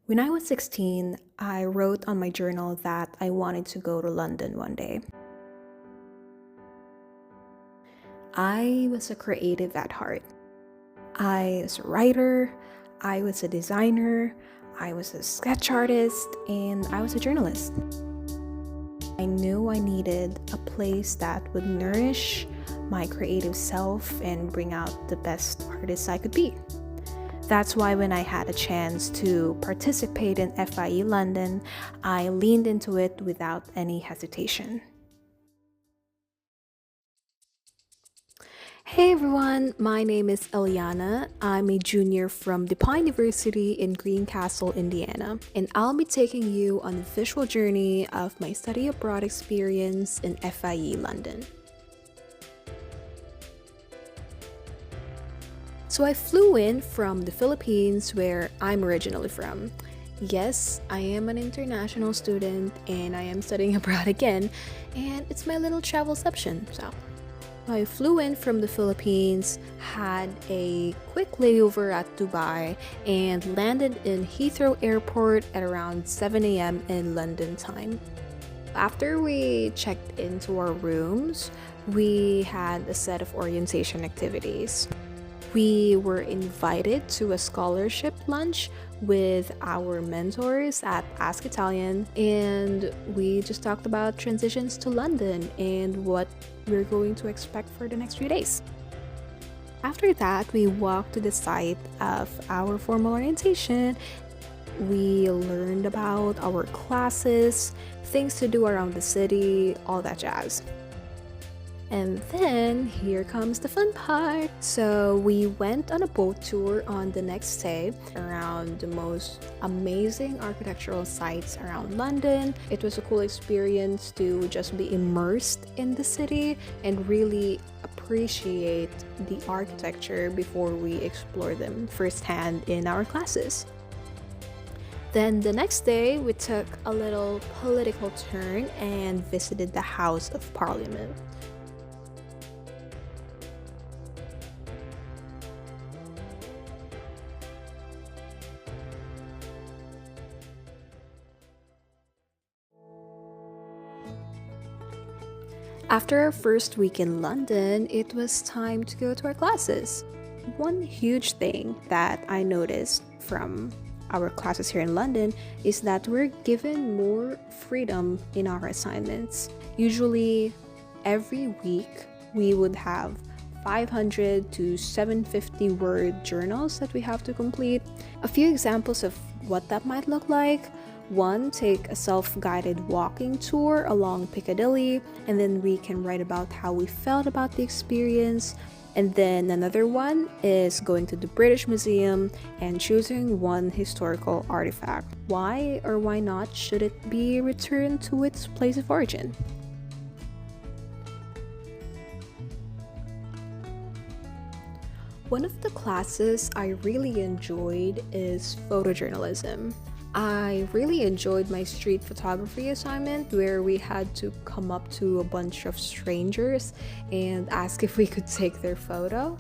When I was 16, I wrote on my journal that I wanted to go to London one day. I was a creative at heart. I was a writer, I was a designer, I was a sketch artist, and I was a journalist. I knew I needed a place that would nourish my creative self and bring out the best artist I could be. That's why when I had a chance to participate in FIE London, I leaned into it without any hesitation. Hey everyone, my name is Eliana. I'm a junior from DePauw University in Greencastle, Indiana, and I'll be taking you on a visual journey of my study abroad experience in FIE London. So I flew in from the Philippines, where I'm originally from. Yes, I am an international student and I am studying abroad again, and it's my little travelception. So I flew in from the Philippines, had a quick layover at Dubai, and landed in Heathrow Airport at around 7 a.m. in London time. After we checked into our rooms, we had a set of orientation activities. We were invited to a scholarship lunch with our mentors at Ask Italian, and we just talked about transitions to London and what we're going to expect for the next few days. After that, we walked to the site of our formal orientation. We learned about our classes, things to do around the city, all that jazz. And then here comes the fun part. So we went on a boat tour on the next day around the most amazing architectural sites around London. It was a cool experience to just be immersed in the city and really appreciate the architecture before we explore them firsthand in our classes. Then the next day, we took a little political turn and visited the House of Parliament. After our first week in London, it was time to go to our classes. One huge thing that I noticed from our classes here in London is that we're given more freedom in our assignments. Usually, every week, we would have 500 to 750 word journals that we have to complete. A few examples of what that might look like: one, take a self-guided walking tour along Piccadilly, and then we can write about how we felt about the experience. And then another one is going to the British Museum and choosing one historical artifact. Why or why not should it be returned to its place of origin? One of the classes I really enjoyed is photojournalism. I really enjoyed my street photography assignment, where we had to come up to a bunch of strangers and ask if we could take their photo.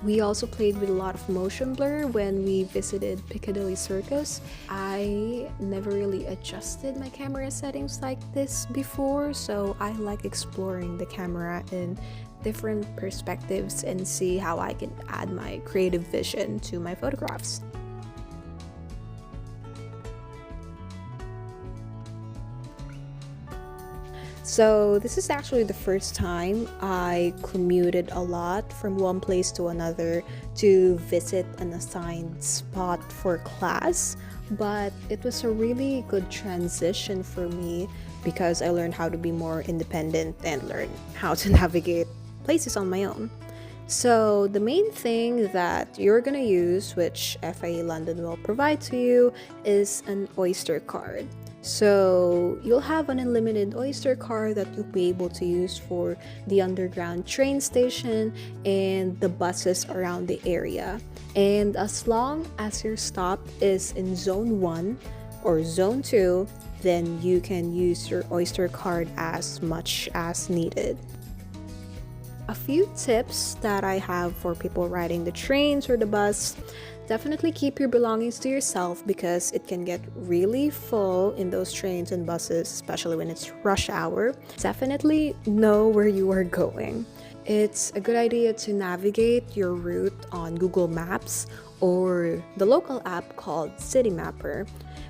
We also played with a lot of motion blur when we visited Piccadilly Circus. I never really adjusted my camera settings like this before, so I like exploring the camera in different perspectives and see how I can add my creative vision to my photographs. So this is actually the first time I commuted a lot from one place to another to visit an assigned spot for class, but it was a really good transition for me because I learned how to be more independent and learn how to navigate places on my own. So the main thing that you're gonna use, which FIE London will provide to you, is an Oyster card. So you'll have an unlimited Oyster card that you'll be able to use for the underground train station and the buses around the area. And as long as your stop is in Zone 1 or Zone 2, then you can use your Oyster card as much as needed. A few tips that I have for people riding the trains or the bus: definitely keep your belongings to yourself because it can get really full in those trains and buses, especially when it's rush hour. Definitely know where you are going. It's a good idea to navigate your route on Google Maps or the local app called City Mapper,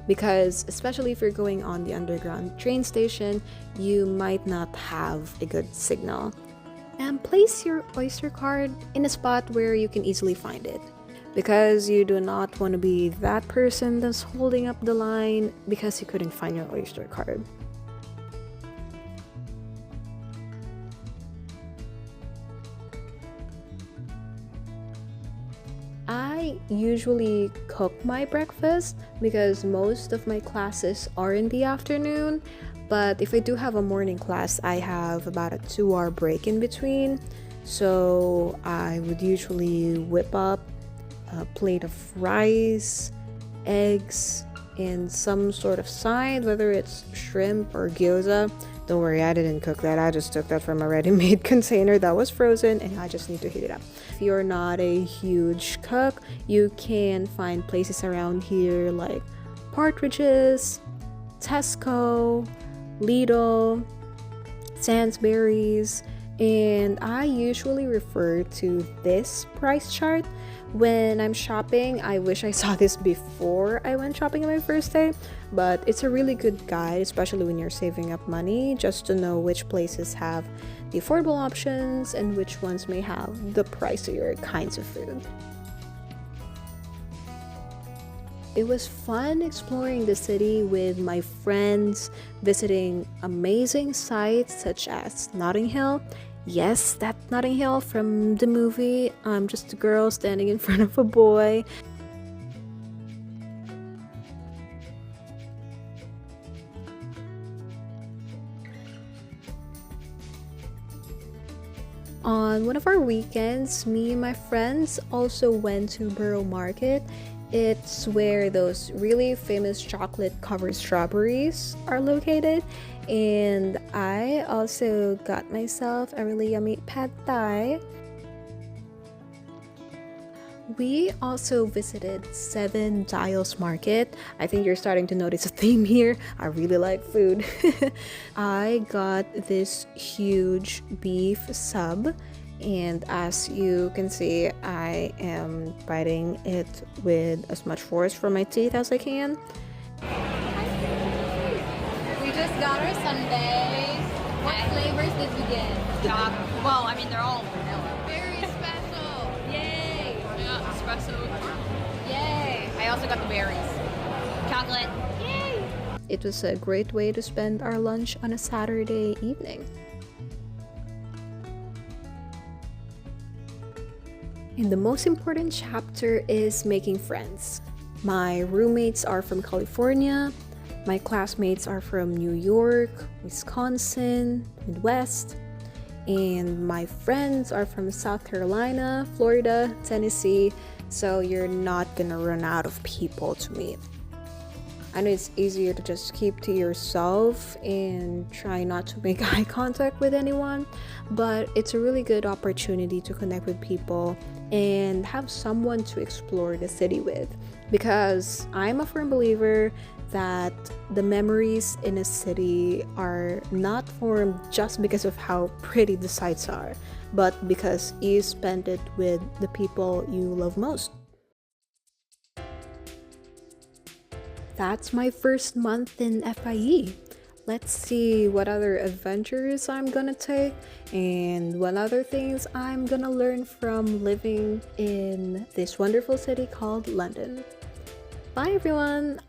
because especially if you're going on the underground train station, you might not have a good signal. And place your Oyster card in a spot where you can easily find it, because you do not want to be that person that's holding up the line because you couldn't find your Oyster card. I usually cook my breakfast because most of my classes are in the afternoon, but if I do have a morning class, I have about a 2 hour break in between. So I would usually whip up a plate of rice, eggs, and some sort of side, whether it's shrimp or gyoza. Don't worry, I didn't cook that. I just took that from a ready-made container that was frozen and I just need to heat it up. If you're not a huge cook, you can find places around here like Partridge's, Tesco, Lidl, Sainsbury's, and I usually refer to this price chart when I'm shopping. I wish I saw this before I went shopping on my first day, but it's a really good guide, especially when you're saving up money, just to know which places have the affordable options and which ones may have the pricier kinds of food. It was fun exploring the city with my friends, visiting amazing sites such as Notting Hill. Yes, that Notting Hill from the movie. I'm just a girl standing in front of a boy. On one of our weekends, me and my friends also went to Borough Market. It's where those really famous chocolate covered strawberries are located. And I also got myself a really yummy pad thai. We also visited Seven Dials Market. I think you're starting to notice a theme here. I really like food. I got this huge beef sub, and as you can see, I am biting it with as much force from my teeth as I can. We just got our sundaes. What flavors did we get? Well, I mean, they're all vanilla. Very special. Yay! Yeah, espresso with caramel. Yay! I also got the berries. Chocolate. Yay! It was a great way to spend our lunch on a Saturday evening. And the most important chapter is making friends. My roommates are from California. My classmates are from New York, Wisconsin, Midwest. And my friends are from South Carolina, Florida, Tennessee. So you're not gonna run out of people to meet. I know it's easier to just keep to yourself and try not to make eye contact with anyone, but it's a really good opportunity to connect with people and have someone to explore the city with, because I'm a firm believer that the memories in a city are not formed just because of how pretty the sights are, but because you spend it with the people you love most. That's my first month in FIE. Let's see what other adventures I'm gonna take and what other things I'm gonna learn from living in this wonderful city called London. Bye everyone!